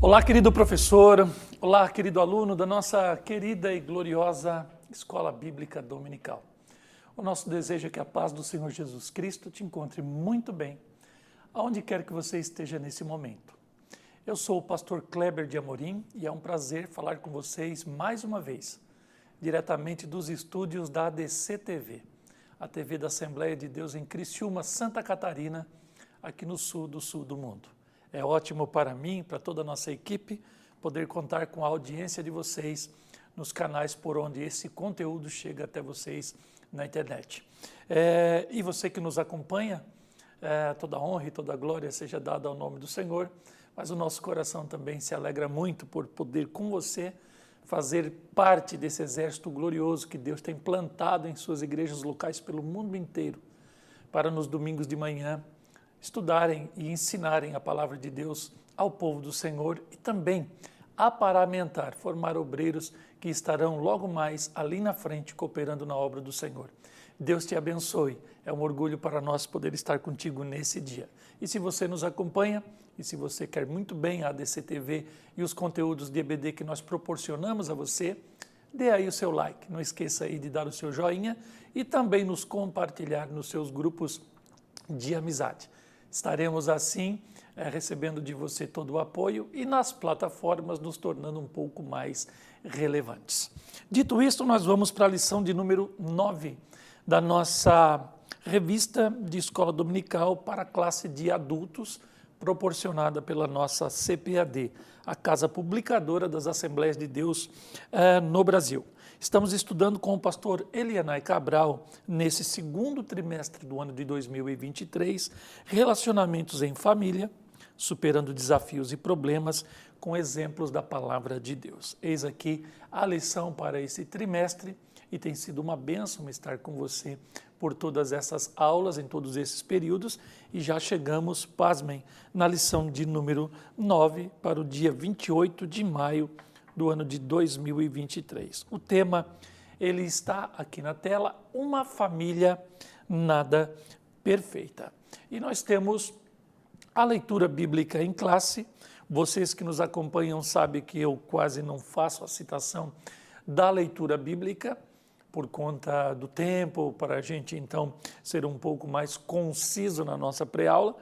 Olá, querido professor, olá, querido aluno da nossa querida e gloriosa Escola Bíblica Dominical. O nosso desejo é que a paz do Senhor Jesus Cristo te encontre muito bem, aonde quer que você esteja nesse momento. Eu sou o pastor Kleber de Amorim e é um prazer falar com vocês mais uma vez, diretamente dos estúdios da ADC TV, a TV da Assembleia de Deus em Criciúma, Santa Catarina, aqui no sul do mundo. É ótimo para mim, para toda a nossa equipe, poder contar com a audiência de vocês nos canais por onde esse conteúdo chega até vocês na internet. E você que nos acompanha, toda a honra e toda a glória seja dada ao nome do Senhor, mas o nosso coração também se alegra muito por poder com você fazer parte desse exército glorioso que Deus tem plantado em suas igrejas locais pelo mundo inteiro, para nos domingos de manhã estudarem e ensinarem a palavra de Deus ao povo do Senhor e também aparamentar, formar obreiros que estarão logo mais ali na frente cooperando na obra do Senhor. Deus te abençoe, é um orgulho para nós poder estar contigo nesse dia. E se você nos acompanha, e se você quer muito bem a ADC TV e os conteúdos de EBD que nós proporcionamos a você, dê aí o seu like, não esqueça aí de dar o seu joinha e também nos compartilhar nos seus grupos de amizade. Estaremos assim recebendo de você todo o apoio e nas plataformas nos tornando um pouco mais relevantes. Dito isto, nós vamos para a lição de número 9 da nossa revista de escola dominical para a classe de adultos, proporcionada pela nossa CPAD, a Casa Publicadora das Assembleias de Deus no Brasil. Estamos estudando com o pastor Elianai Cabral, nesse segundo trimestre do ano de 2023, relacionamentos em família, superando desafios e problemas com exemplos da palavra de Deus. Eis aqui a lição para esse trimestre e tem sido uma bênção estar com você por todas essas aulas, em todos esses períodos, e já chegamos, pasmem, na lição de número 9 para o dia 28 de maio do ano de 2023. O tema, ele está aqui na tela, uma família nada perfeita. E nós temos a leitura bíblica em classe. Vocês que nos acompanham sabem que eu quase não faço a citação da leitura bíblica, por conta do tempo, para a gente então ser um pouco mais conciso na nossa pré-aula,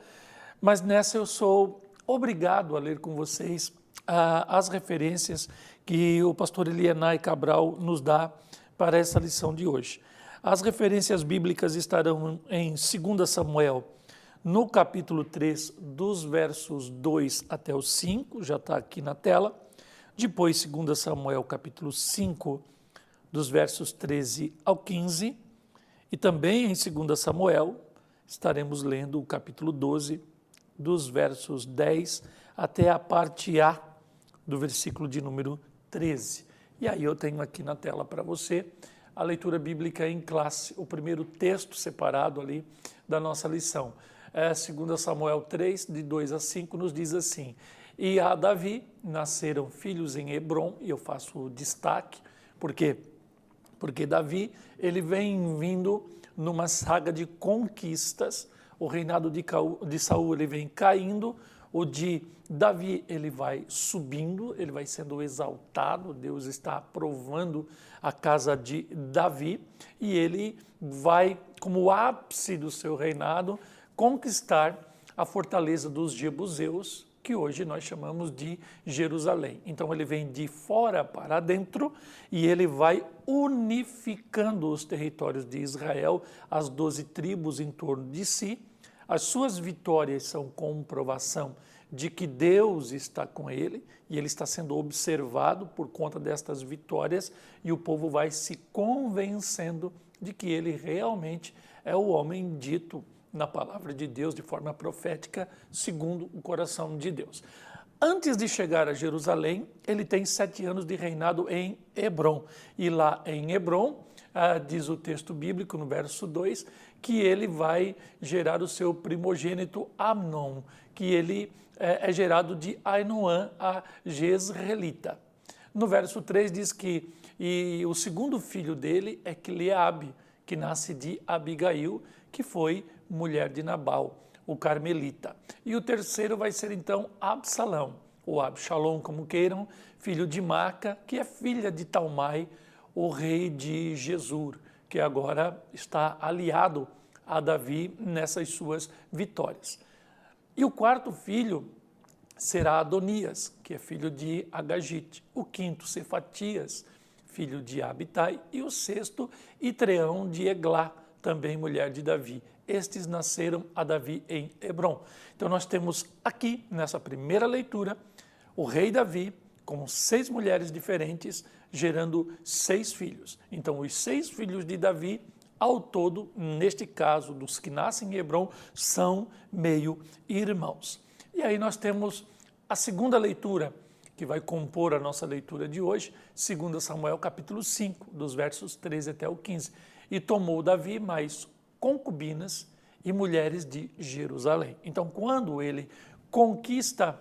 mas nessa eu sou obrigado a ler com vocês as referências que o pastor Elianai Cabral nos dá para essa lição de hoje. As referências bíblicas estarão em 2 Samuel, no capítulo 3, dos versos 2 até o 5, já está aqui na tela. Depois, 2 Samuel, capítulo 5, dos versos 13 ao 15. E também em 2 Samuel, estaremos lendo o capítulo 12, dos versos 10 até a parte A do versículo de número 13. E aí eu tenho aqui na tela para você a leitura bíblica em classe, o primeiro texto separado ali da nossa lição. 2 Samuel 3, de 2 a 5, nos diz assim: E a Davi nasceram filhos em Hebrom, e eu faço o destaque, porque Davi, ele vem vindo numa saga de conquistas, o reinado de Saul ele vem caindo, o de Davi ele vai subindo, ele vai sendo exaltado, Deus está aprovando a casa de Davi e ele vai, como ápice do seu reinado, conquistar a fortaleza dos jebuseus, que hoje nós chamamos de Jerusalém. Então ele vem de fora para dentro e ele vai unificando os territórios de Israel, as 12 tribos em torno de si. As suas vitórias são comprovação de que Deus está com ele e ele está sendo observado por conta destas vitórias e o povo vai se convencendo de que ele realmente é o homem dito na palavra de Deus de forma profética, segundo o coração de Deus. Antes de chegar a Jerusalém, ele tem 7 anos de reinado em Hebrom. E lá em Hebrom, diz o texto bíblico no verso 2, que ele vai gerar o seu primogênito Amnon, que ele é gerado de Ainoã, a Jezreelita. No verso 3 diz que o segundo filho dele é Quileabe, que nasce de Abigail, que foi mulher de Nabal, o carmelita. E o terceiro vai ser então Absalão, ou Absalom, como queiram, filho de Maca, que é filha de Talmai, o rei de Gesur, que agora está aliado a Davi nessas suas vitórias. E o quarto filho será Adonias, que é filho de Agagite. O quinto, Cefatias, filho de Abitai. E o sexto, Itreão de Eglá, também mulher de Davi. Estes nasceram a Davi em Hebrom. Então nós temos aqui, nessa primeira leitura, o rei Davi com 6 mulheres diferentes, gerando 6 filhos. Então os 6 filhos de Davi, ao todo, neste caso, dos que nascem em Hebrom, são meio-irmãos. E aí nós temos a segunda leitura, que vai compor a nossa leitura de hoje, 2 Samuel capítulo 5, dos versos 13 até o 15. E tomou Davi mais concubinas e mulheres de Jerusalém. Então, quando ele conquista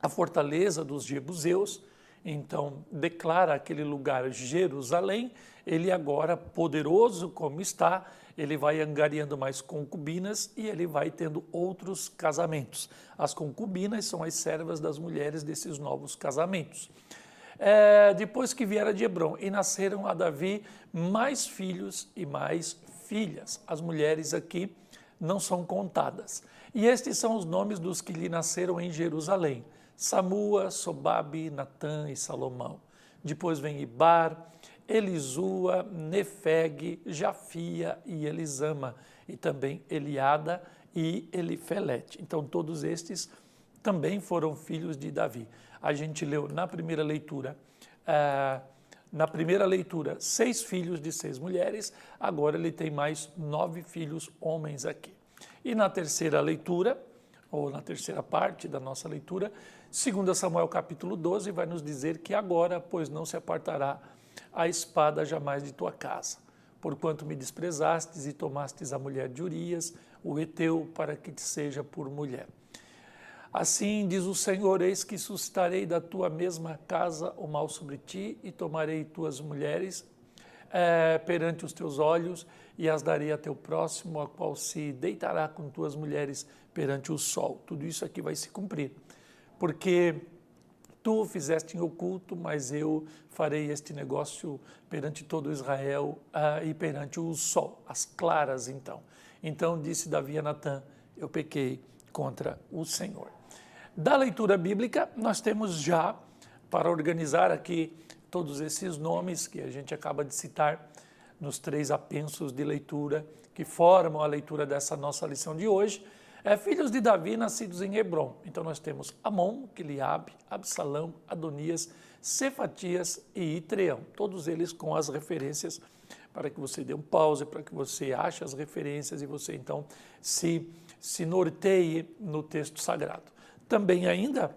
a fortaleza dos jebuseus, então declara aquele lugar Jerusalém, ele agora, poderoso como está, ele vai angariando mais concubinas e ele vai tendo outros casamentos. As concubinas são as servas das mulheres desses novos casamentos. Depois que viera de Hebrom, e nasceram a Davi mais filhos e mais filhas. As mulheres aqui não são contadas. E estes são os nomes dos que lhe nasceram em Jerusalém: Samua, Sobabe, Natã e Salomão. Depois vem Ibar, Elisua, Nefeg, Jafia e Elisama, e também Eliada e Elifelete. Então todos estes também foram filhos de Davi. A gente leu na primeira leitura, 6 filhos de 6 mulheres, agora ele tem mais 9 filhos homens aqui. E na terceira leitura, ou na terceira parte da nossa leitura, 2 Samuel capítulo 12, vai nos dizer que agora, pois não se apartará a espada jamais de tua casa, porquanto me desprezastes e tomastes a mulher de Urias, o heteu, para que te seja por mulher. Assim diz o Senhor: eis que suscitarei da tua mesma casa o mal sobre ti, e tomarei tuas mulheres perante os teus olhos, e as darei a teu próximo, a qual se deitará com tuas mulheres perante o sol. Tudo isso aqui vai se cumprir, porque tu o fizeste em oculto, mas eu farei este negócio perante todo Israel e perante o sol, as claras então. Então disse Davi a Natã: eu pequei contra o Senhor. Da leitura bíblica, nós temos já, para organizar aqui todos esses nomes que a gente acaba de citar nos 3 apensos de leitura que formam a leitura dessa nossa lição de hoje, filhos de Davi nascidos em Hebrom. Então nós temos Amon, Eliabe, Absalão, Adonias, Cefatias e Itreão, todos eles com as referências, para que você dê um pause, para que você ache as referências e você então se norteie no texto sagrado. Também ainda,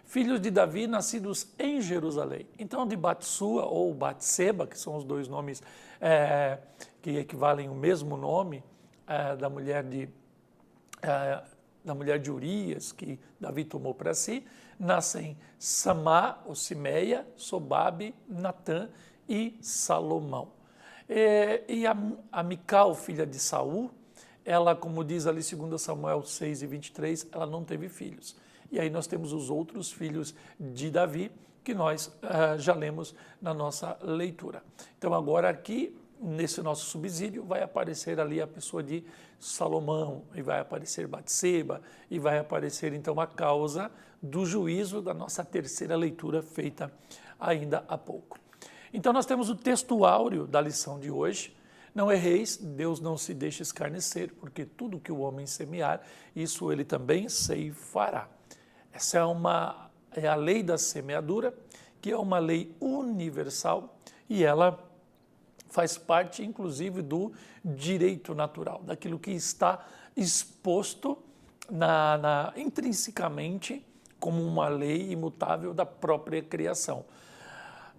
filhos de Davi nascidos em Jerusalém. Então de Batsua ou Batseba, que são os 2 nomes que equivalem ao mesmo nome da mulher de Urias, que Davi tomou para si, nascem Samá, ou Simeia, Sobabe, Natã e Salomão. E a Mical, filha de Saul, ela, como diz ali 2 Samuel 6 e 23, ela não teve filhos. E aí nós temos os outros filhos de Davi, que nós já lemos na nossa leitura. Então agora aqui, nesse nosso subsídio, vai aparecer ali a pessoa de Salomão, e vai aparecer Batseba, e vai aparecer então a causa do juízo da nossa terceira leitura feita ainda há pouco. Então nós temos o texto áureo da lição de hoje: não erreis, Deus não se deixa escarnecer, porque tudo que o homem semear, isso ele também ceifará. Essa é a lei da semeadura, que é uma lei universal, e ela faz parte, inclusive, do direito natural, daquilo que está exposto intrinsecamente como uma lei imutável da própria criação.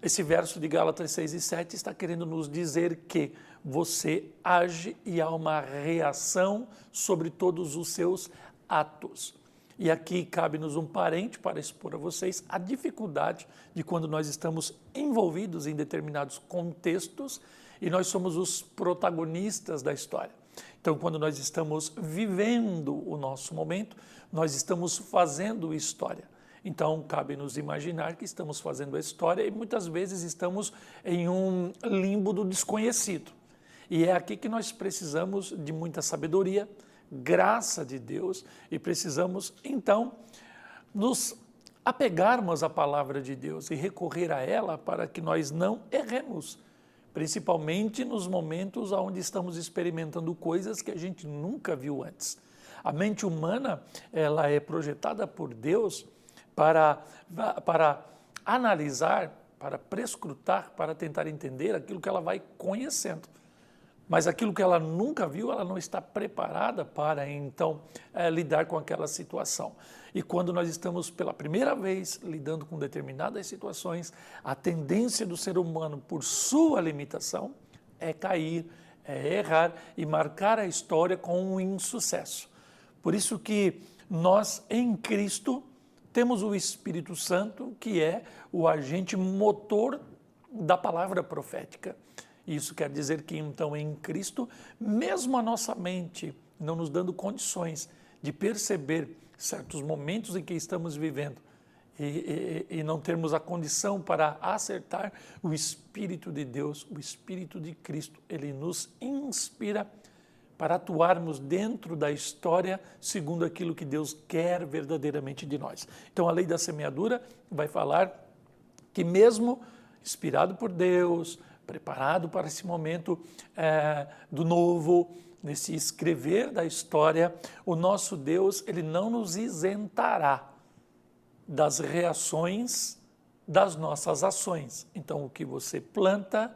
Esse verso de Gálatas 6 e 7 está querendo nos dizer que você age e há uma reação sobre todos os seus atos. E aqui cabe-nos um parente para expor a vocês a dificuldade de quando nós estamos envolvidos em determinados contextos e nós somos os protagonistas da história. Então, quando nós estamos vivendo o nosso momento, nós estamos fazendo história. Então, cabe nos imaginar que estamos fazendo a história e muitas vezes estamos em um limbo do desconhecido. E é aqui que nós precisamos de muita sabedoria, graça de Deus, e precisamos, então, nos apegarmos à palavra de Deus e recorrer a ela para que nós não erremos, principalmente nos momentos onde estamos experimentando coisas que a gente nunca viu antes. A mente humana, ela é projetada por Deus para analisar, para prescrutar, para tentar entender aquilo que ela vai conhecendo. Mas aquilo que ela nunca viu, ela não está preparada para, então, lidar com aquela situação. E quando nós estamos pela primeira vez lidando com determinadas situações, a tendência do ser humano, por sua limitação, é cair, é errar e marcar a história com um insucesso. Por isso que nós, em Cristo, temos o Espírito Santo, que é o agente motor da palavra profética. Isso quer dizer que, então, em Cristo, mesmo a nossa mente não nos dando condições de perceber certos momentos em que estamos vivendo e não termos a condição para acertar, o Espírito de Deus, o Espírito de Cristo, ele nos inspira para atuarmos dentro da história segundo aquilo que Deus quer verdadeiramente de nós. Então, a lei da semeadura vai falar que mesmo inspirado por Deus, preparado para esse momento do novo, nesse escrever da história, o nosso Deus, ele não nos isentará das reações das nossas ações. Então, o que você planta,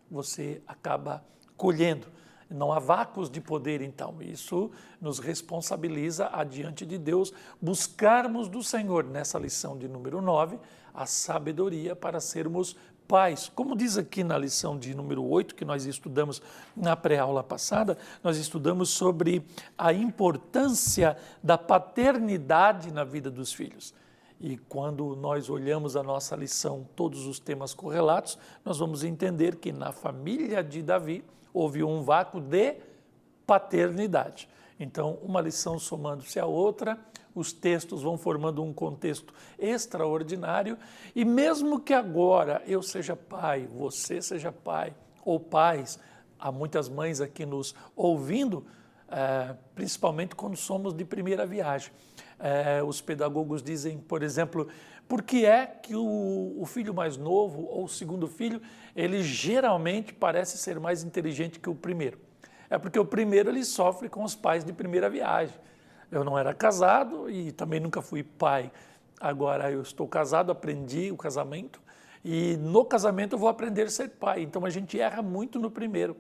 você acaba colhendo. Não há vácuos de poder, então. Isso nos responsabiliza adiante de Deus buscarmos do Senhor, nessa lição de número 9, a sabedoria para sermos pais. Como diz aqui na lição de número 8, que nós estudamos na pré-aula passada, nós estudamos sobre a importância da paternidade na vida dos filhos. E quando nós olhamos a nossa lição, todos os temas correlatos, nós vamos entender que na família de Davi houve um vácuo de paternidade. Então, uma lição somando-se à outra, os textos vão formando um contexto extraordinário, e mesmo que agora eu seja pai, você seja pai ou pais, há muitas mães aqui nos ouvindo, principalmente quando somos de primeira viagem. Os pedagogos dizem, por exemplo, por que é que o filho mais novo ou o segundo filho, ele geralmente parece ser mais inteligente que o primeiro? É porque o primeiro ele sofre com os pais de primeira viagem. Eu não era casado e também nunca fui pai. Agora eu estou casado, aprendi o casamento e no casamento eu vou aprender a ser pai. Então a gente erra muito no primeiro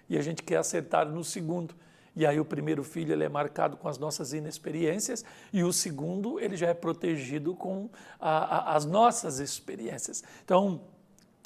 e a gente quer acertar no segundo. E aí o primeiro filho ele é marcado com as nossas inexperiências e o segundo ele já é protegido com as nossas experiências. Então,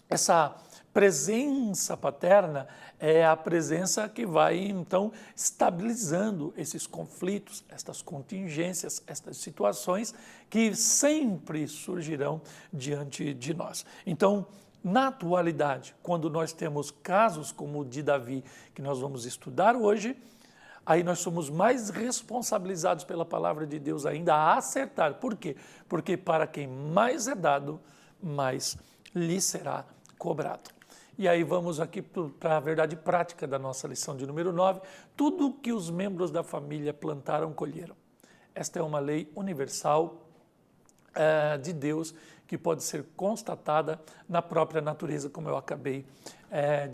essa presença paterna é a presença que vai, então, estabilizando esses conflitos, estas contingências, estas situações que sempre surgirão diante de nós. Então, na atualidade, quando nós temos casos como o de Davi, que nós vamos estudar hoje, aí nós somos mais responsabilizados pela palavra de Deus ainda a acertar. Por quê? Porque para quem mais é dado, mais lhe será cobrado. E aí vamos aqui para a verdade prática da nossa lição de número 9. Tudo que os membros da família plantaram, colheram. Esta é uma lei universal de Deus que pode ser constatada na própria natureza, como eu acabei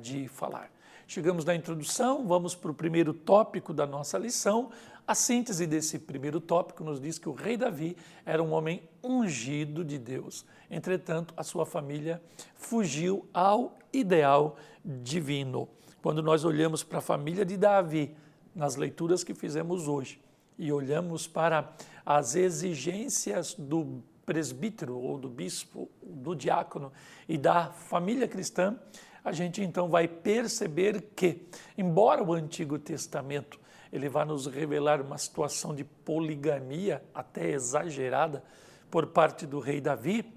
de falar. Chegamos na introdução, vamos para o primeiro tópico da nossa lição. A síntese desse primeiro tópico nos diz que o rei Davi era um homem ungido de Deus. Entretanto, a sua família fugiu ao ideal divino. Quando nós olhamos para a família de Davi, nas leituras que fizemos hoje, e olhamos para as exigências do presbítero ou do bispo, do diácono e da família cristã, a gente então vai perceber que, embora o Antigo Testamento ele vai nos revelar uma situação de poligamia até exagerada por parte do rei Davi,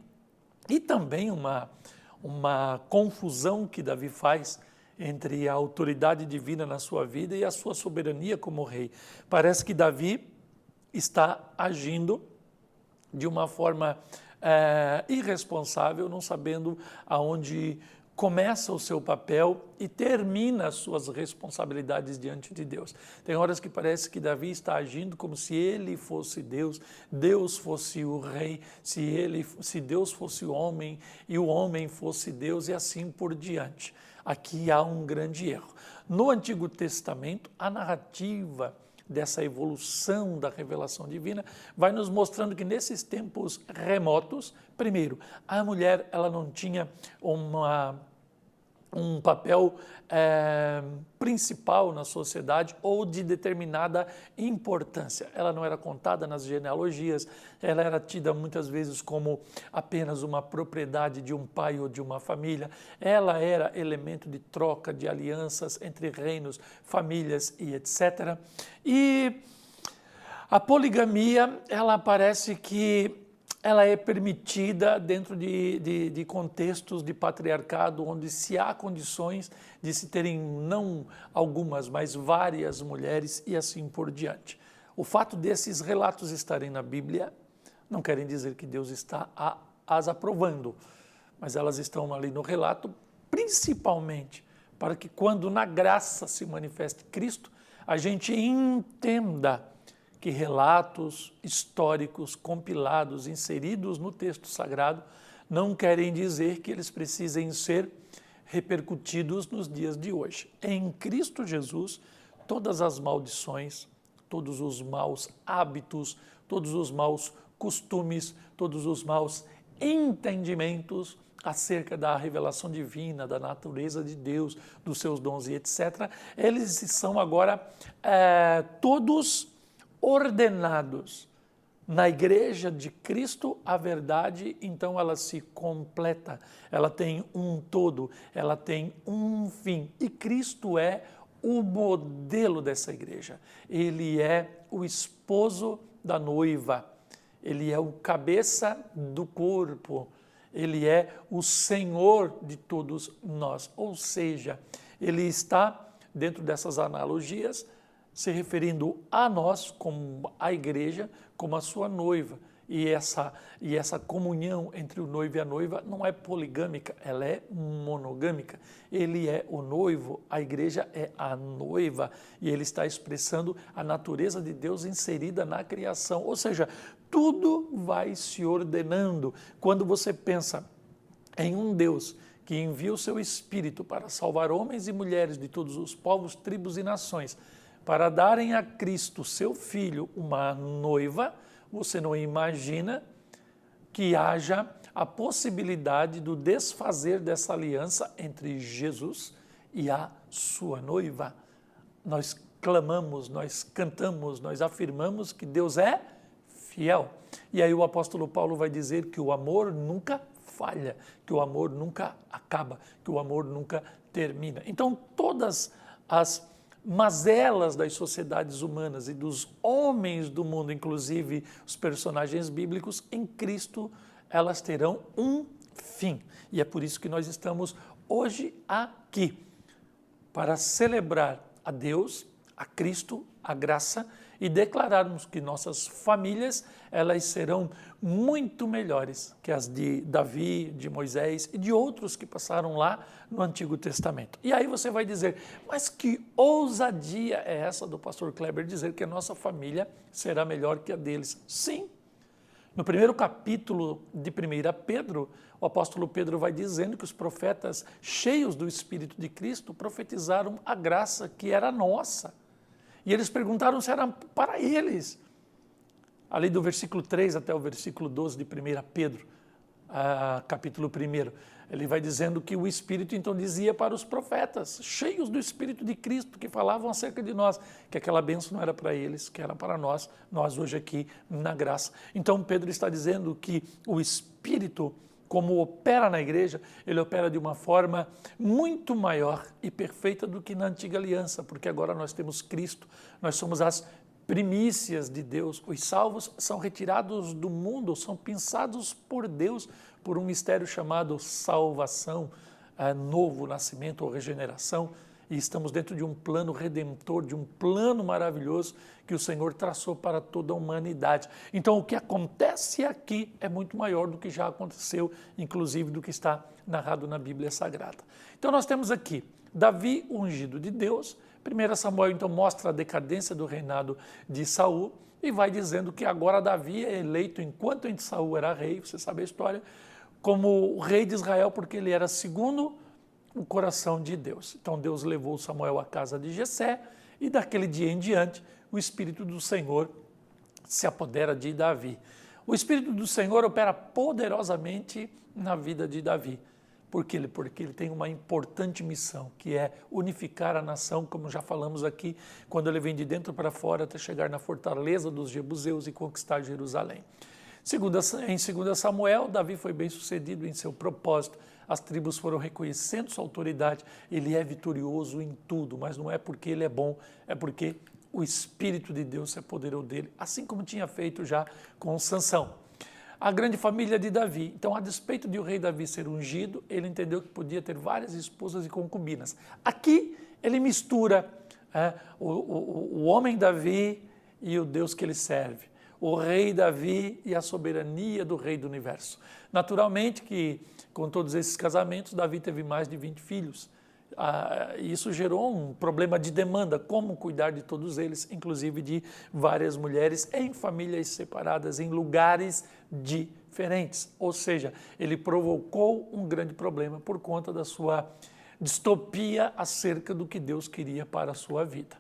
e também uma confusão que Davi faz entre a autoridade divina na sua vida e a sua soberania como rei. Parece que Davi está agindo de uma forma irresponsável, não sabendo aonde começa o seu papel e termina as suas responsabilidades diante de Deus. Tem horas que parece que Davi está agindo como se ele fosse Deus, Deus fosse o rei, se Deus fosse o homem e o homem fosse Deus e assim por diante. Aqui há um grande erro. No Antigo Testamento, a narrativa dessa evolução da revelação divina vai nos mostrando que nesses tempos remotos, primeiro, a mulher ela não tinha um papel principal na sociedade ou de determinada importância. Ela não era contada nas genealogias, ela era tida muitas vezes como apenas uma propriedade de um pai ou de uma família, ela era elemento de troca de alianças entre reinos, famílias e etc. E a poligamia, ela parece que ela é permitida dentro de contextos de patriarcado, onde se há condições de se terem não algumas, mas várias mulheres e assim por diante. O fato desses relatos estarem na Bíblia não querem dizer que Deus está as aprovando, mas elas estão ali no relato, principalmente para que quando na graça se manifeste Cristo, a gente entenda que relatos históricos compilados, inseridos no texto sagrado, não querem dizer que eles precisem ser repercutidos nos dias de hoje. Em Cristo Jesus, todas as maldições, todos os maus hábitos, todos os maus costumes, todos os maus entendimentos acerca da revelação divina, da natureza de Deus, dos seus dons e etc., eles são agora todos ordenados. Na igreja de Cristo, a verdade, então, ela se completa, ela tem um todo, ela tem um fim. E Cristo é o modelo dessa igreja. Ele é o esposo da noiva, ele é o cabeça do corpo, ele é o Senhor de todos nós. Ou seja, ele está, dentro dessas analogias, se referindo a nós, como a igreja, como a sua noiva. E essa comunhão entre o noivo e a noiva não é poligâmica, ela é monogâmica. Ele é o noivo, a igreja é a noiva, e ele está expressando a natureza de Deus inserida na criação. Ou seja, tudo vai se ordenando. Quando você pensa em um Deus que envia o seu Espírito para salvar homens e mulheres de todos os povos, tribos e nações, para darem a Cristo, seu Filho, uma noiva, você não imagina que haja a possibilidade do desfazer dessa aliança entre Jesus e a sua noiva. Nós clamamos, nós cantamos, nós afirmamos que Deus é fiel. E aí o apóstolo Paulo vai dizer que o amor nunca falha, que o amor nunca acaba, que o amor nunca termina. Então todas as mazelas das sociedades humanas e dos homens do mundo, inclusive os personagens bíblicos, em Cristo, elas terão um fim. E é por isso que nós estamos hoje aqui, para celebrar a Deus, a Cristo, a graça, e declararmos que nossas famílias, elas serão muito melhores que as de Davi, de Moisés e de outros que passaram lá no Antigo Testamento. E aí você vai dizer, mas que ousadia é essa do pastor Kleber dizer que a nossa família será melhor que a deles? Sim. No primeiro capítulo de 1 Pedro, o apóstolo Pedro vai dizendo que os profetas cheios do Espírito de Cristo profetizaram a graça que era nossa. E eles perguntaram se era para eles. Ali do versículo 3 até o versículo 12 de 1 Pedro, capítulo 1, ele vai dizendo que o Espírito então dizia para os profetas, cheios do Espírito de Cristo, que falavam acerca de nós, que aquela bênção não era para eles, que era para nós hoje aqui na graça. Então Pedro está dizendo que o Espírito, como opera na igreja, ele opera de uma forma muito maior e perfeita do que na antiga aliança, porque agora nós temos Cristo, nós somos as primícias de Deus, os salvos são retirados do mundo, são pensados por Deus, por um mistério chamado salvação, novo nascimento ou regeneração, E estamos dentro de um plano redentor, de um plano maravilhoso que o Senhor traçou para toda a humanidade. Então, o que acontece aqui é muito maior do que já aconteceu, inclusive do que está narrado na Bíblia Sagrada. Então, nós temos aqui Davi, ungido de Deus. 1 Samuel, então, mostra a decadência do reinado de Saul e vai dizendo que agora Davi é eleito, enquanto Saul era rei, você sabe a história, como o rei de Israel, porque ele era segundo o coração de Deus. Então Deus levou Samuel à casa de Jessé e daquele dia em diante o Espírito do Senhor se apodera de Davi. O Espírito do Senhor opera poderosamente na vida de Davi. Por quê? Porque ele tem uma importante missão, que é unificar a nação, como já falamos aqui, quando ele vem de dentro para fora até chegar na fortaleza dos jebuseus e conquistar Jerusalém. Em 2 Samuel, Davi foi bem sucedido em seu propósito. As tribos foram reconhecendo sua autoridade. Ele é vitorioso em tudo, mas não é porque ele é bom, é porque o Espírito de Deus se apoderou dele, assim como tinha feito já com Sansão. A grande família de Davi. Então, a despeito de o rei Davi ser ungido, ele entendeu que podia ter várias esposas e concubinas. Aqui, ele mistura o homem Davi e o Deus que ele serve. O rei Davi e a soberania do rei do universo. Naturalmente que, com todos esses casamentos, Davi teve mais de 20 filhos. Isso gerou um problema de demanda, como cuidar de todos eles, inclusive de várias mulheres em famílias separadas, em lugares diferentes. Ou seja, ele provocou um grande problema por conta da sua distopia acerca do que Deus queria para a sua vida.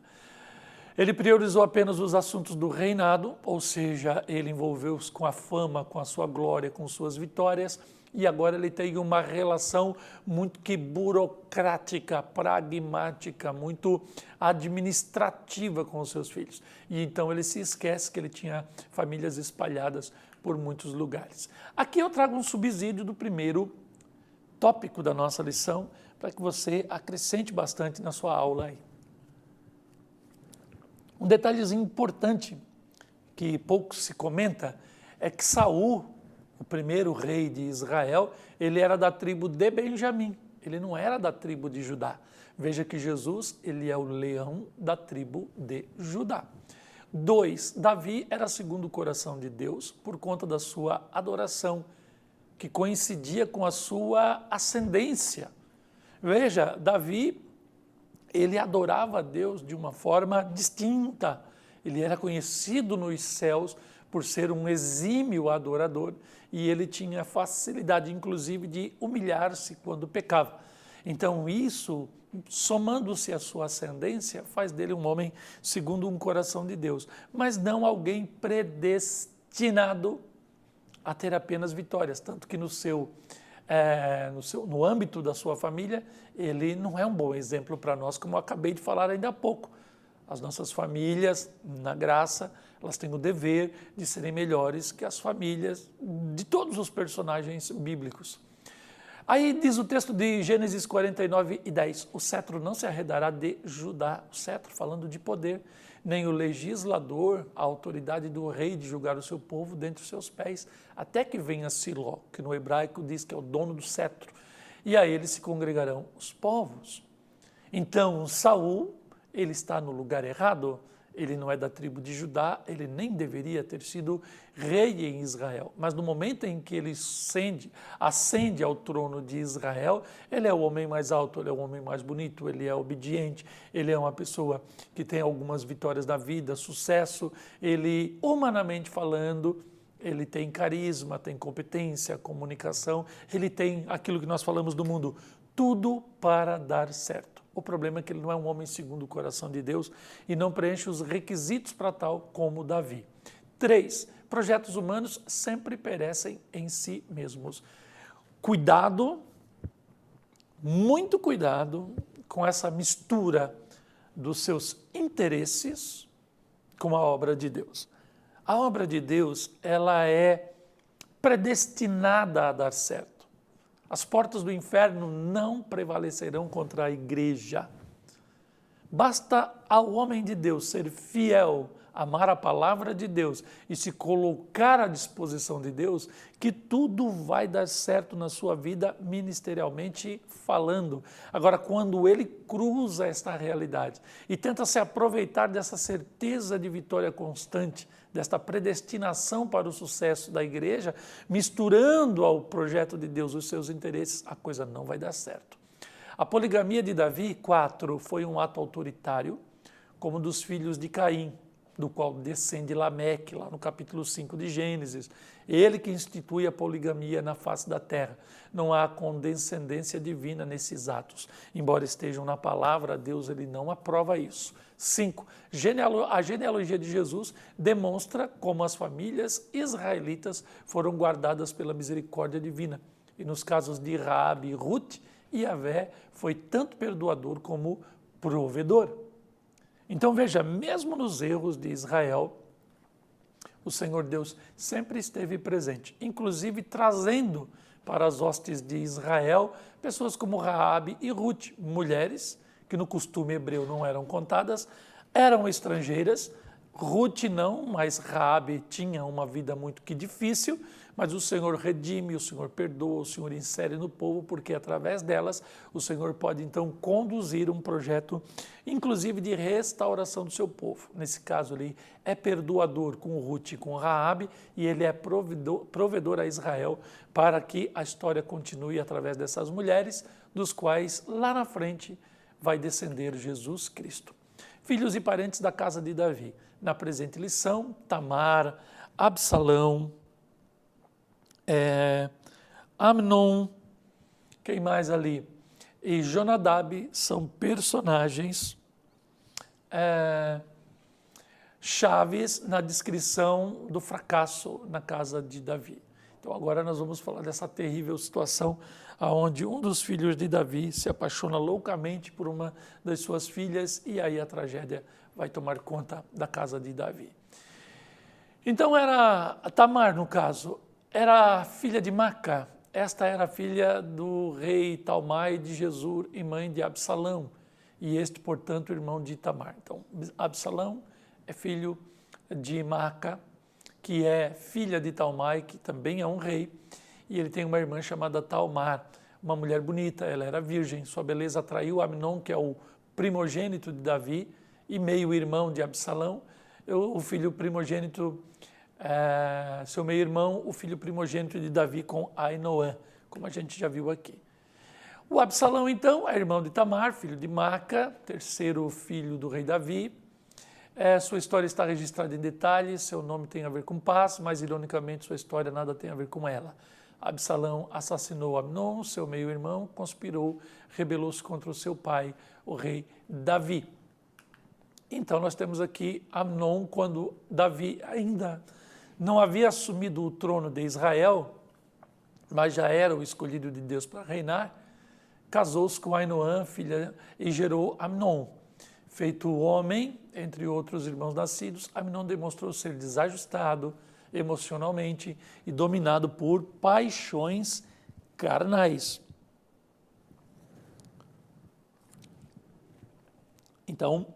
Ele priorizou apenas os assuntos do reinado, ou seja, ele envolveu-se com a fama, com a sua glória, com suas vitórias, e agora ele tem uma relação muito que burocrática, pragmática, muito administrativa com os seus filhos. E então ele se esquece que ele tinha famílias espalhadas por muitos lugares. Aqui eu trago um subsídio do primeiro tópico da nossa lição, para que você acrescente bastante na sua aula aí. Um detalhezinho importante que pouco se comenta é que Saul, o primeiro rei de Israel, ele era da tribo de Benjamim, ele não era da tribo de Judá. Veja que Jesus, ele é o leão da tribo de Judá. 2, Davi era segundo o coração de Deus por conta da sua adoração, que coincidia com a sua ascendência. Veja, Davi, ele adorava a Deus de uma forma distinta. Ele era conhecido nos céus por ser um exímio adorador e ele tinha facilidade, inclusive, de humilhar-se quando pecava. Então, isso, somando-se à sua ascendência, faz dele um homem segundo um coração de Deus, mas não alguém predestinado a ter apenas vitórias, tanto que no âmbito da sua família, ele não é um bom exemplo para nós, como eu acabei de falar ainda há pouco. As nossas famílias, na graça, elas têm o dever de serem melhores que as famílias de todos os personagens bíblicos. Aí diz o texto de Gênesis 49:10, o cetro não se arredará de Judá, o cetro falando de poder, nem o legislador, a autoridade do rei de julgar o seu povo dentre os seus pés, até que venha Siló, que no hebraico diz que é o dono do cetro, e a ele se congregarão os povos. Então, Saul, ele está no lugar errado, ele não é da tribo de Judá, ele nem deveria ter sido rei em Israel. Mas no momento em que ele ascende ao trono de Israel, ele é o homem mais alto, ele é o homem mais bonito, ele é obediente, ele é uma pessoa que tem algumas vitórias na vida, sucesso, ele, humanamente falando, ele tem carisma, tem competência, comunicação, ele tem aquilo que nós falamos do mundo, tudo para dar certo. O problema é que ele não é um homem segundo o coração de Deus e não preenche os requisitos para tal como Davi. 3, projetos humanos sempre perecem em si mesmos. Cuidado, muito cuidado com essa mistura dos seus interesses com a obra de Deus. A obra de Deus, ela é predestinada a dar certo. As portas do inferno não prevalecerão contra a igreja. Basta ao homem de Deus ser fiel amar a palavra de Deus e se colocar à disposição de Deus, que tudo vai dar certo na sua vida ministerialmente falando. Agora, quando ele cruza esta realidade e tenta se aproveitar dessa certeza de vitória constante, desta predestinação para o sucesso da igreja, misturando ao projeto de Deus os seus interesses, a coisa não vai dar certo. A poligamia de Davi, 4, foi um ato autoritário, como dos filhos de Caim, do qual descende Lameque, lá no capítulo 5 de Gênesis. Ele que institui a poligamia na face da terra. Não há condescendência divina nesses atos. Embora estejam na palavra, Deus ele não aprova isso. 5. A genealogia de Jesus demonstra como as famílias israelitas foram guardadas pela misericórdia divina. E nos casos de Raabe e Ruth, Yahvé foi tanto perdoador como provedor. Então veja, mesmo nos erros de Israel, o Senhor Deus sempre esteve presente, inclusive trazendo para as hostes de Israel pessoas como Raabe e Ruth, mulheres que no costume hebreu não eram contadas, eram estrangeiras. Ruth não, mas Raabe tinha uma vida muito que difícil, mas o Senhor redime, o Senhor perdoa, o Senhor insere no povo, porque através delas o Senhor pode então conduzir um projeto, inclusive de restauração do seu povo. Nesse caso ali é perdoador com Ruth e com Raabe, e ele é provedor a Israel para que a história continue através dessas mulheres, dos quais lá na frente vai descender Jesus Cristo. Filhos e parentes da casa de Davi. Na presente lição, Tamar, Absalão, Amnon, quem mais ali? E Jonadab são personagens chaves na descrição do fracasso na casa de Davi. Então agora nós vamos falar dessa terrível situação onde um dos filhos de Davi se apaixona loucamente por uma das suas filhas e aí a tragédia vai tomar conta da casa de Davi. Então era Tamar, no caso, era filha de Maca. Esta era filha do rei Talmai de Gesur e mãe de Absalão. E este, portanto, irmão de Tamar. Então, Absalão é filho de Maca, que é filha de Talmai, que também é um rei. E ele tem uma irmã chamada Talmar, uma mulher bonita. Ela era virgem. Sua beleza atraiu Amnon, que é o primogênito de Davi e meio-irmão de Absalão. O filho primogênito... seu meio-irmão, o filho primogênito de Davi com Ainoã, como a gente já viu aqui. O Absalão, então, é irmão de Tamar, filho de Maca, terceiro filho do rei Davi. Sua história está registrada em detalhes, seu nome tem a ver com paz, mas, ironicamente, sua história nada tem a ver com ela. Absalão assassinou Amnon, seu meio-irmão, conspirou, rebelou-se contra o seu pai, o rei Davi. Então, nós temos aqui Amnon, quando Davi ainda não havia assumido o trono de Israel, mas já era o escolhido de Deus para reinar, casou-se com Ainoã, filha, e gerou Amnon. Feito homem, entre outros irmãos nascidos, Amnon demonstrou ser desajustado emocionalmente e dominado por paixões carnais. Então,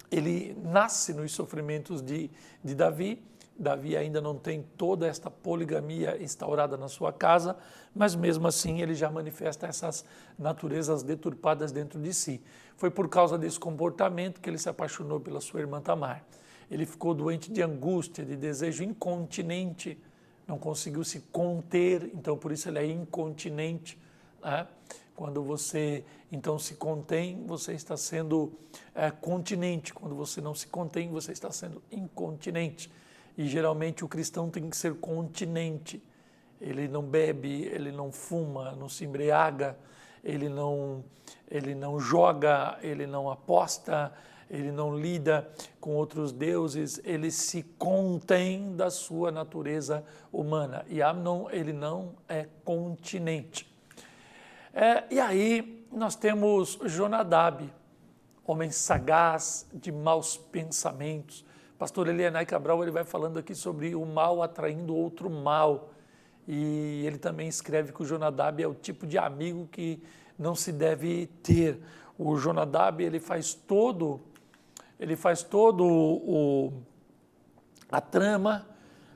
ele nasce nos sofrimentos de Davi. Davi ainda não tem toda esta poligamia instaurada na sua casa, mas mesmo assim ele já manifesta essas naturezas deturpadas dentro de si. Foi por causa desse comportamento que ele se apaixonou pela sua irmã Tamar. Ele ficou doente de angústia, de desejo incontinente, não conseguiu se conter, então por isso ele é incontinente, né? Quando você então se contém, você está sendo continente. Quando você não se contém, você está sendo incontinente. E geralmente o cristão tem que ser continente. Ele não bebe, ele não fuma, não se embriaga, ele não joga, ele não aposta, ele não lida com outros deuses, ele se contém da sua natureza humana. E Amnon, ele não é continente. E aí nós temos Jonadab, homem sagaz, de maus pensamentos. Pastor Elianai Cabral, ele vai falando aqui sobre o mal atraindo outro mal. E ele também escreve que o Jonadab é o tipo de amigo que não se deve ter. O Jonadab, ele faz todo ele faz todo a trama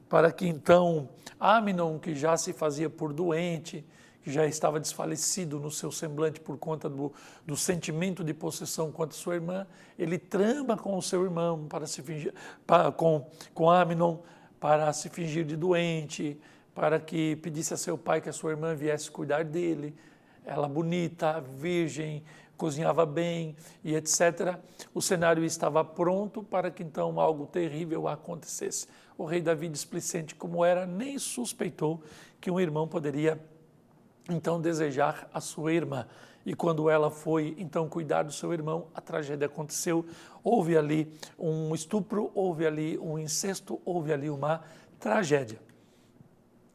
para que então Amnon, que já se fazia por doente, que já estava desfalecido no seu semblante por conta do sentimento de possessão contra sua irmã, ele trama com o seu irmão para se fingir, com Amnon, para se fingir de doente, para que pedisse a seu pai que a sua irmã viesse cuidar dele. Ela bonita, virgem, cozinhava bem e etc. O cenário estava pronto para que então algo terrível acontecesse. O rei Davi, displicente como era, nem suspeitou que um irmão poderia então desejar a sua irmã. E quando ela foi então cuidar do seu irmão, a tragédia aconteceu. Houve ali um estupro, houve ali um incesto, houve ali uma tragédia.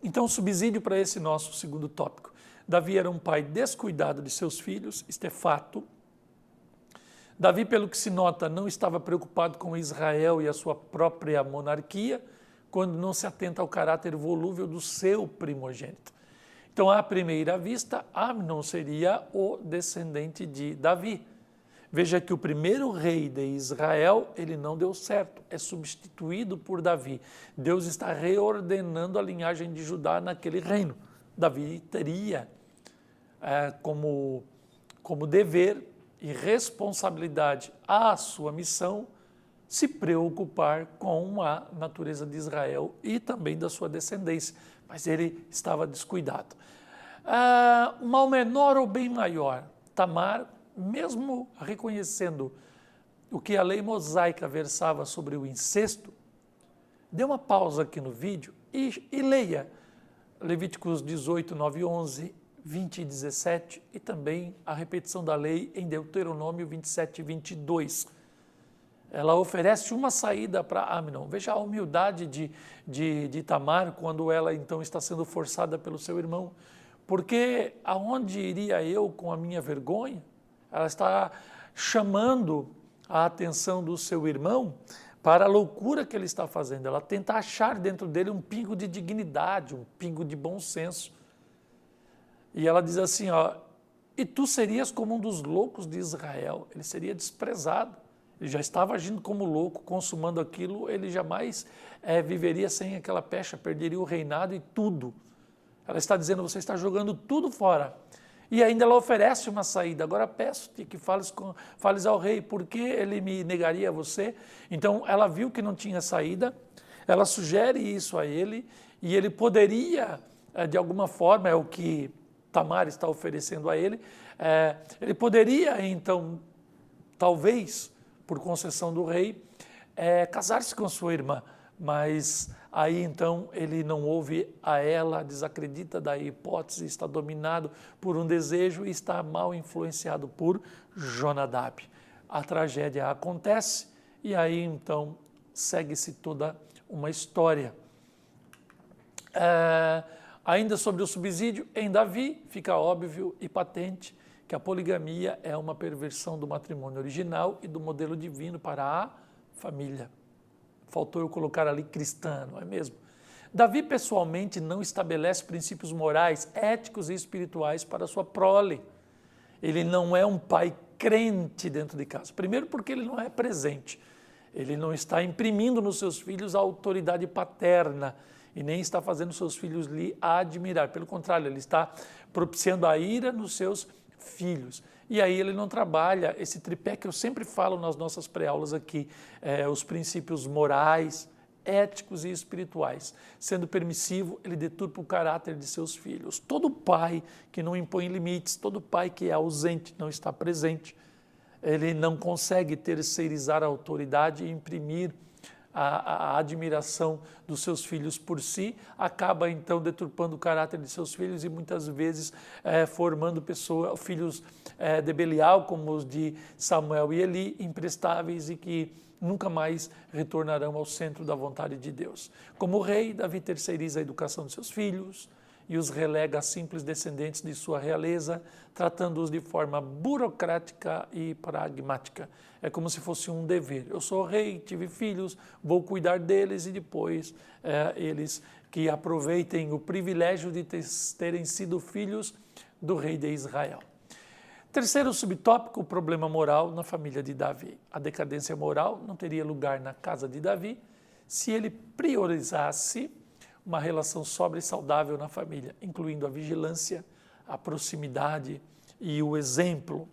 Então, subsídio para esse nosso segundo tópico. Davi era um pai descuidado de seus filhos, isto é fato. Davi, pelo que se nota, não estava preocupado com Israel e a sua própria monarquia, quando não se atenta ao caráter volúvel do seu primogênito. Então, à primeira vista, Amnon seria o descendente de Davi. Veja que o primeiro rei de Israel, ele não deu certo, é substituído por Davi. Deus está reordenando a linhagem de Judá naquele reino. Davi teria como dever e responsabilidade a sua missão se preocupar com a natureza de Israel e também da sua descendência, mas ele estava descuidado. Mal menor ou bem maior, Tamar, mesmo reconhecendo o que a lei mosaica versava sobre o incesto, dê uma pausa aqui no vídeo e leia Levíticos 18, 9 e 11, 20 e 17 e também a repetição da lei em Deuteronômio 27 e 22. Ela oferece uma saída para Amnon. Veja a humildade de Tamar quando ela então está sendo forçada pelo seu irmão. Porque aonde iria eu com a minha vergonha? Ela está chamando a atenção do seu irmão para a loucura que ele está fazendo. Ela tenta achar dentro dele um pingo de dignidade, um pingo de bom senso. E ela diz assim, e tu serias como um dos loucos de Israel. Ele seria desprezado. Ele já estava agindo como louco, consumando aquilo, ele jamais viveria sem aquela pecha, perderia o reinado e tudo. Ela está dizendo, você está jogando tudo fora. E ainda ela oferece uma saída. Agora peço-te que fales ao rei, porque ele me negaria a você? Então ela viu que não tinha saída, ela sugere isso a ele, e ele poderia, de alguma forma, é o que Tamar está oferecendo a ele, ele poderia então, talvez, por concessão do rei, casar-se com sua irmã, mas aí então ele não ouve a ela, desacredita da hipótese, está dominado por um desejo e está mal influenciado por Jonadab. A tragédia acontece e aí então segue-se toda uma história. Ainda sobre o subsídio, em Davi fica óbvio e patente que a poligamia é uma perversão do matrimônio original e do modelo divino para a família. Faltou eu colocar ali cristã, não é mesmo? Davi pessoalmente não estabelece princípios morais, éticos e espirituais para sua prole. Ele não é um pai crente dentro de casa. Primeiro porque ele não é presente. Ele não está imprimindo nos seus filhos a autoridade paterna e nem está fazendo seus filhos lhe admirar. Pelo contrário, ele está propiciando a ira nos seus filhos. E aí ele não trabalha esse tripé que eu sempre falo nas nossas pré-aulas aqui, os princípios morais, éticos e espirituais. Sendo permissivo, ele deturpa o caráter de seus filhos. Todo pai que não impõe limites, todo pai que é ausente, não está presente, ele não consegue terceirizar a autoridade e imprimir a admiração dos seus filhos por si, acaba então deturpando o caráter de seus filhos e muitas vezes formando filhos de Belial, como os de Samuel e Eli, imprestáveis e que nunca mais retornarão ao centro da vontade de Deus. Como rei, Davi terceiriza a educação de seus filhos e os relega a simples descendentes de sua realeza, tratando-os de forma burocrática e pragmática. É como se fosse um dever. Eu sou rei, tive filhos, vou cuidar deles e depois eles que aproveitem o privilégio de terem sido filhos do rei de Israel. Terceiro subtópico, o problema moral na família de Davi. A decadência moral não teria lugar na casa de Davi se ele priorizasse uma relação sóbria e saudável na família, incluindo a vigilância, a proximidade e o exemplo.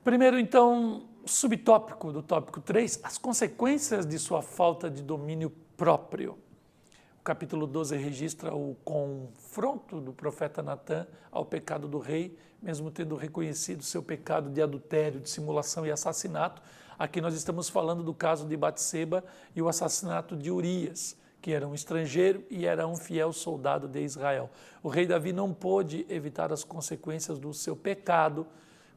Primeiro, então, subtópico do tópico 3, as consequências de sua falta de domínio próprio. O capítulo 12 registra o confronto do profeta Natã ao pecado do rei, mesmo tendo reconhecido seu pecado de adultério, de simulação e assassinato. Aqui nós estamos falando do caso de Batseba e o assassinato de Urias, que era um estrangeiro e era um fiel soldado de Israel. O rei Davi não pôde evitar as consequências do seu pecado,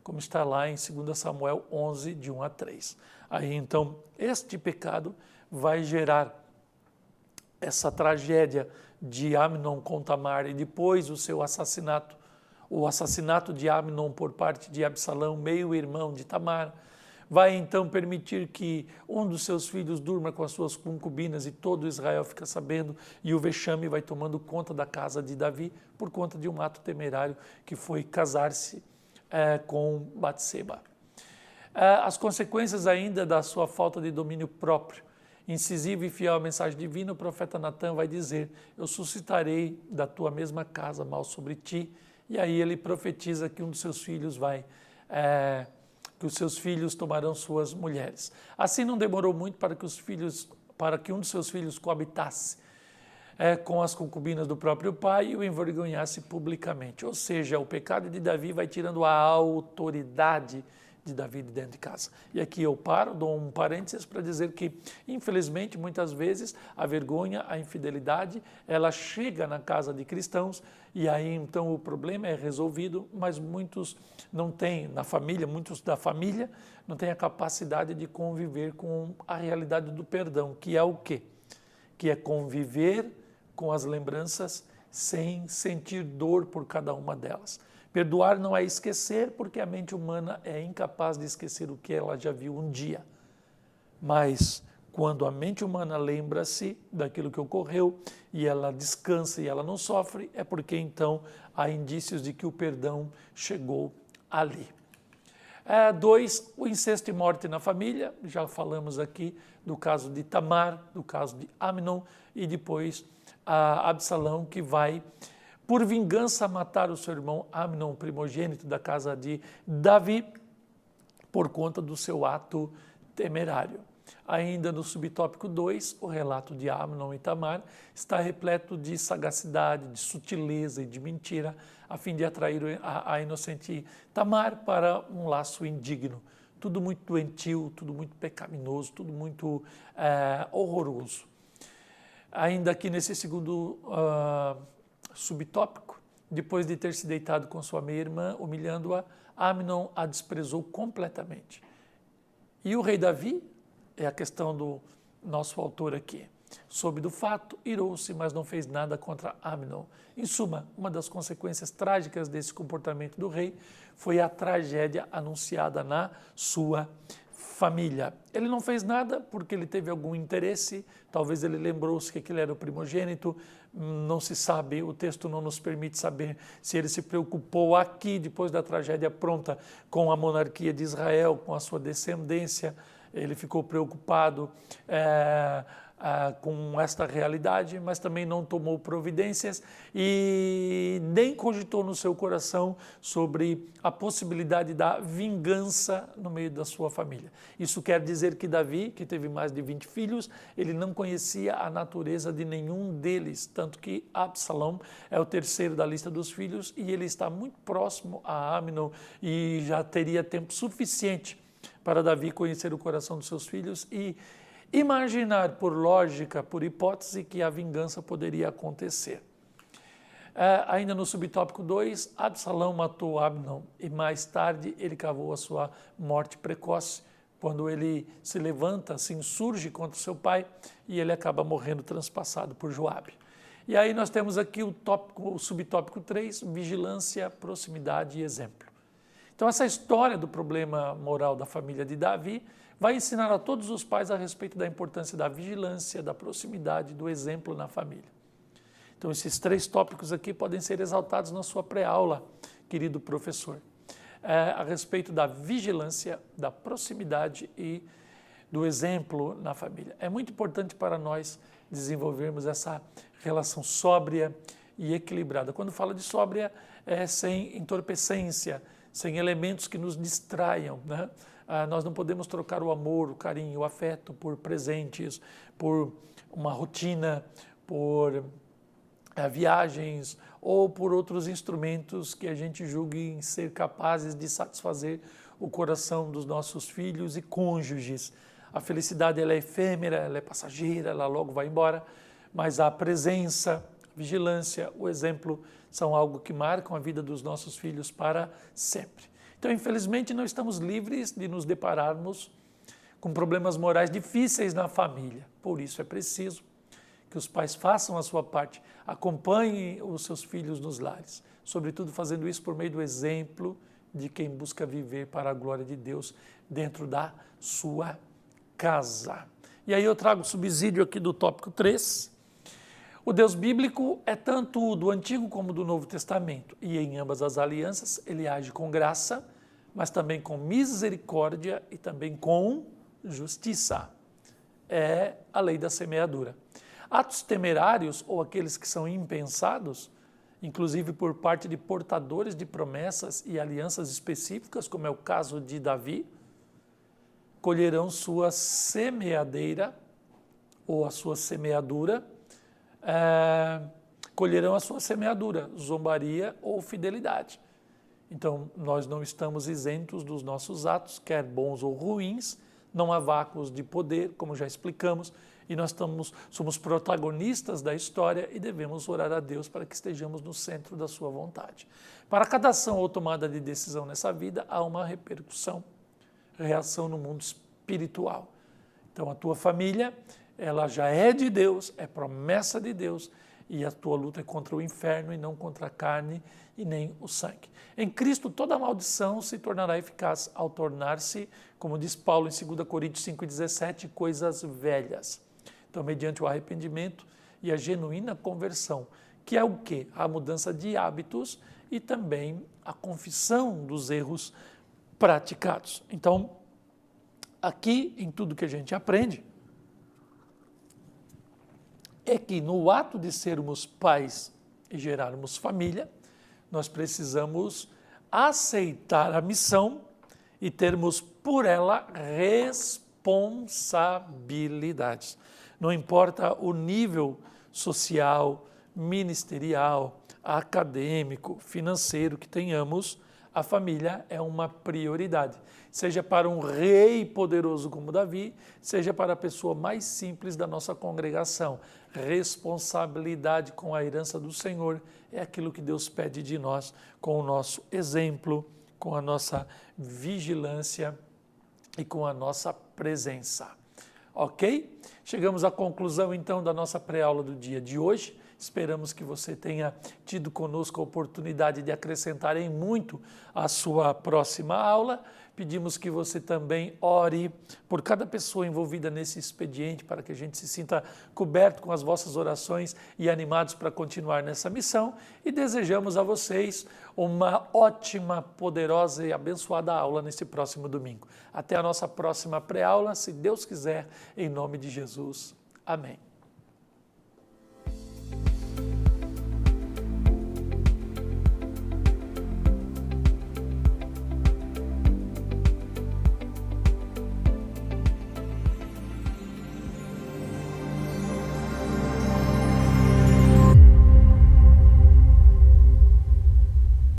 como está lá em 2 Samuel 11, de 1 a 3. Aí então, este pecado vai gerar essa tragédia de Amnon com Tamar e depois o seu assassinato, o assassinato de Amnon por parte de Absalão, meio-irmão de Tamar, vai então permitir que um dos seus filhos durma com as suas concubinas e todo Israel fica sabendo, e o vexame vai tomando conta da casa de Davi por conta de um ato temerário que foi casar-se com Batseba. As consequências ainda da sua falta de domínio próprio. Incisivo e fiel à mensagem divina, o profeta Natã vai dizer: eu suscitarei da tua mesma casa mal sobre ti. E aí ele profetiza que um dos seus filhos que os seus filhos tomarão suas mulheres. Assim não demorou muito para que um dos seus filhos coabitasse com as concubinas do próprio pai e o envergonhasse publicamente. Ou seja, o pecado de Davi vai tirando a autoridade de Davi de dentro de casa. E aqui eu paro, dou um parênteses para dizer que, infelizmente, muitas vezes a vergonha, a infidelidade, ela chega na casa de cristãos e aí então o problema é resolvido, mas muitos não têm, na família, muitos da família não têm a capacidade de conviver com a realidade do perdão, que é o quê? Que é conviver com as lembranças sem sentir dor por cada uma delas. Perdoar não é esquecer, porque a mente humana é incapaz de esquecer o que ela já viu um dia. Mas quando a mente humana lembra-se daquilo que ocorreu e ela descansa e ela não sofre, é porque então há indícios de que o perdão chegou ali. 2, o incesto e morte na família. Já falamos aqui do caso de Tamar, do caso de Amnon e depois Absalão, que vai por vingança matar o seu irmão Amnon, primogênito da casa de Davi, por conta do seu ato temerário. Ainda no subtópico 2, o relato de Amnon e Tamar está repleto de sagacidade, de sutileza e de mentira, a fim de atrair a inocente Tamar para um laço indigno. Tudo muito doentio, tudo muito pecaminoso, tudo muito horroroso. Ainda aqui nesse segundo subtópico, depois de ter se deitado com sua meia-irmã, humilhando-a, Amnon a desprezou completamente. E o rei Davi, é a questão do nosso autor aqui, soube do fato, irou-se, mas não fez nada contra Amnon. Em suma, uma das consequências trágicas desse comportamento do rei foi a tragédia anunciada na sua família. Ele não fez nada porque ele teve algum interesse, talvez ele lembrou-se que ele era o primogênito, não se sabe, o texto não nos permite saber se ele se preocupou aqui, depois da tragédia pronta, com a monarquia de Israel, com a sua descendência. Ele ficou preocupado com esta realidade, mas também não tomou providências e nem cogitou no seu coração sobre a possibilidade da vingança no meio da sua família. Isso quer dizer que Davi, que teve mais de 20 filhos, ele não conhecia a natureza de nenhum deles, tanto que Absalão é o terceiro da lista dos filhos e ele está muito próximo a Amnon e já teria tempo suficiente para Davi conhecer o coração dos seus filhos e imaginar por lógica, por hipótese, que a vingança poderia acontecer. Ainda no subtópico 2, Absalão matou Amnon e mais tarde ele cavou a sua morte precoce, quando ele se levanta, se insurge contra seu pai e ele acaba morrendo transpassado por Joabe. E aí nós temos aqui o subtópico 3, vigilância, proximidade e exemplo. Então essa história do problema moral da família de Davi vai ensinar a todos os pais a respeito da importância da vigilância, da proximidade, do exemplo na família. Então esses 3 tópicos aqui podem ser exaltados na sua pré-aula, querido professor. a respeito da vigilância, da proximidade e do exemplo na família. É muito importante para nós desenvolvermos essa relação sóbria e equilibrada. Quando falo de sóbria, é sem entorpecência, sem elementos que nos distraiam, né? Nós não podemos trocar o amor, o carinho, o afeto por presentes, por uma rotina, por viagens ou por outros instrumentos que a gente julgue ser capazes de satisfazer o coração dos nossos filhos e cônjuges. A felicidade ela é efêmera, ela é passageira, ela logo vai embora, mas a presença, a vigilância, o exemplo são algo que marcam a vida dos nossos filhos para sempre. Então, infelizmente, não estamos livres de nos depararmos com problemas morais difíceis na família. Por isso é preciso que os pais façam a sua parte, acompanhem os seus filhos nos lares, sobretudo fazendo isso por meio do exemplo de quem busca viver para a glória de Deus dentro da sua casa. E aí eu trago o subsídio aqui do tópico 3. O Deus bíblico é tanto do Antigo como do Novo Testamento, e em ambas as alianças ele age com graça, mas também com misericórdia e também com justiça. É a lei da semeadura. Atos temerários, ou aqueles que são impensados, inclusive por parte de portadores de promessas e alianças específicas, como é o caso de Davi, colherão sua semeadeira, ou a sua semeadura, colherão a sua semeadura, zombaria ou fidelidade. Então, nós não estamos isentos dos nossos atos, quer bons ou ruins, não há vácuos de poder, como já explicamos, e nós somos protagonistas da história e devemos orar a Deus para que estejamos no centro da sua vontade. Para cada ação ou tomada de decisão nessa vida, há uma repercussão, reação no mundo espiritual. Então, a tua família, ela já é de Deus, é promessa de Deus, e a tua luta é contra o inferno e não contra a carne e nem o sangue. Em Cristo, toda maldição se tornará eficaz ao tornar-se, como diz Paulo em 2 Coríntios 5,17, coisas velhas. Então, mediante o arrependimento e a genuína conversão, que é o quê? A mudança de hábitos e também a confissão dos erros praticados. Então, aqui, em tudo que a gente aprende, é que no ato de sermos pais e gerarmos família, nós precisamos aceitar a missão e termos por ela responsabilidades. Não importa o nível social, ministerial, acadêmico, financeiro que tenhamos, a família é uma prioridade. Seja para um rei poderoso como Davi, seja para a pessoa mais simples da nossa congregação. Responsabilidade com a herança do Senhor é aquilo que Deus pede de nós, com o nosso exemplo, com a nossa vigilância e com a nossa presença. Ok? Chegamos à conclusão então da nossa pré-aula do dia de hoje. Esperamos que você tenha tido conosco a oportunidade de acrescentar em muito a sua próxima aula. Pedimos que você também ore por cada pessoa envolvida nesse expediente, para que a gente se sinta coberto com as vossas orações e animados para continuar nessa missão. E desejamos a vocês uma ótima, poderosa e abençoada aula nesse próximo domingo. Até a nossa próxima pré-aula, se Deus quiser, em nome de Jesus. Amém.